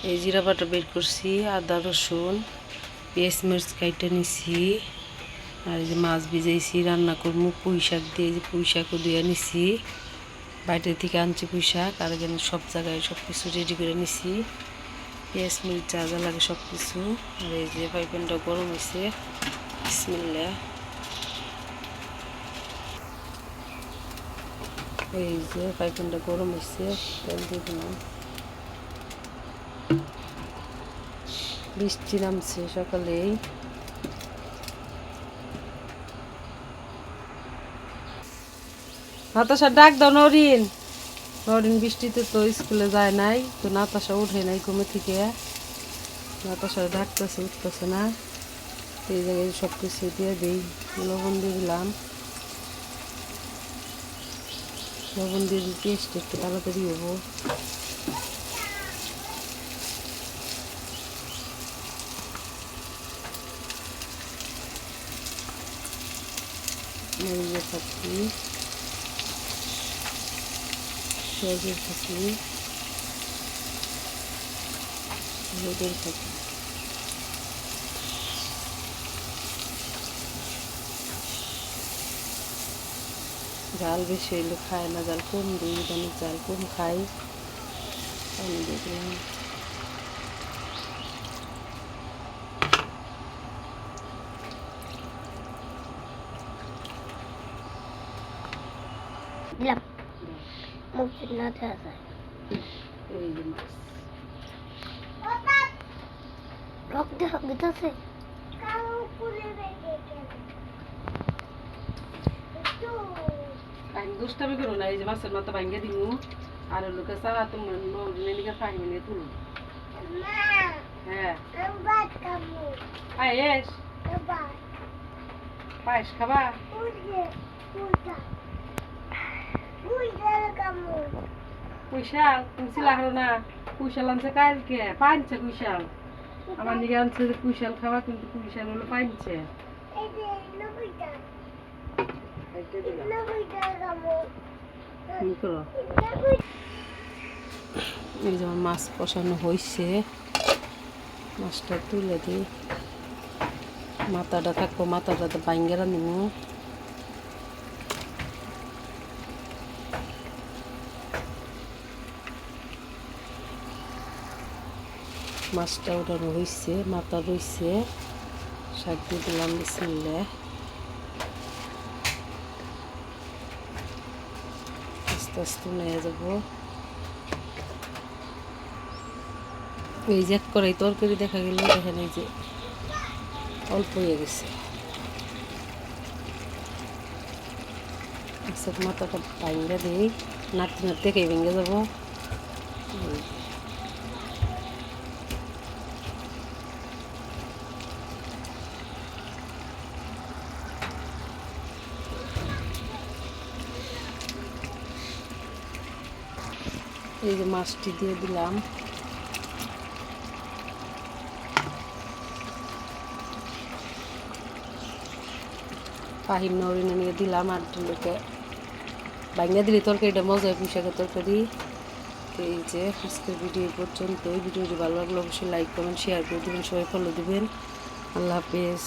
এই জিরা বাটা বের করছি, আদা রসুন পেঁয়াজ মরিচ কাইটে নিছি। আর এই যে মাছ ভিজাইছি, রান্না করবো পুঁই শাক দিয়ে। এই যে পুঁই শাকও দিয়ে নিছি, বাইরে থেকে আনছি পুঁই শাক। আর এখানে সব জায়গায় সব কিছু রেডি করে নিছি, পেঁয়াজ মরিচ যা যা লাগে সব কিছু। আর এই যে ফ্রাই প্যানটা গরম হয়েছে, বিসমিল্লাহ। এই যে ফ্রাই প্যানটা গরম হয়েছে, তেল দিয়ে দিলাম। বৃষ্টি নামছে সকালেই। নাতাশা ডাক দাও নরিন। নরিন বৃষ্টিতে তো স্কুলে যায় নাই, তো নাতাশা উঠে নাই ঘুমে থেকে। নাতাশা ডাকতেছে, উঠতেছে না। এই জায়গায় সব কিছু দিয়ে দিই, লবণ দিয়ে দিলাম। লবণ দিয়ে দিই, টেস্ট একটু তাড়াতাড়ি হবো। মরিচের ফাঁকি, পেঁয়াজের ফাঁকি, হলুদের ফাঁকি। ঝাল বেশি হইলে খায় না, ঝাল কম দিই, অনেক ঝাল কম খাই। পানি দিয়ে দিলাম। এই যে মাছ দুষ্টামি করো না। এই যে মাছের মাথা ভাঙ্গে দিব। আর লোকে চালা তোমার নদীকে ফাঁকি নিয়ে তুলো। হ্যাঁ পায়েস, পায়েস খাবা? কুইশাল তুমি চিলা হারো না। কুইশাল আনছে কালকে, পাইনছে কুইশাল। আমার দিকে আনছে যে কুইশাল খাবা, কিন্তু কুইশাল হলো পাইনছে। এই যেমন মাছ কষানো হয়েছে, মাছটা তুলে দিই। মাথাটা থাকবো, মাথাটা বাইঙ্গেরা নিব। মাছটা উঠানো হয়েছে, মাথা রয়েছে, শাক দিয়ে দিলাম। বিসমিল্লাহ। আস্তে আস্তে নিয়ে যাবো। এই যে করাই তরকারি দেখা গেল, দেখেন এই যে অল্প হয়ে গেছে। আচ্ছা, মাথাটা ভাঙ্গা দিই, নাড়তে নাড়তে খেয়ে ভেঙে যাবো। এই যে মাছটি দিয়ে দিলাম। পাহিম নরিনে নিয়ে দিলাম। আর লোকে ভাঙ্গা দিলে তরকারিটা মজা হয়, পুঁই শাকের তরকারি। তো এই যে আজকের ভিডিও পর্যন্ত। এই ভিডিওটি ভালো লাগলে অবশ্যই লাইক কমেন্ট শেয়ার করে দেবেন, সবাই ফলো দেবেন। আল্লাহ হাফেজ।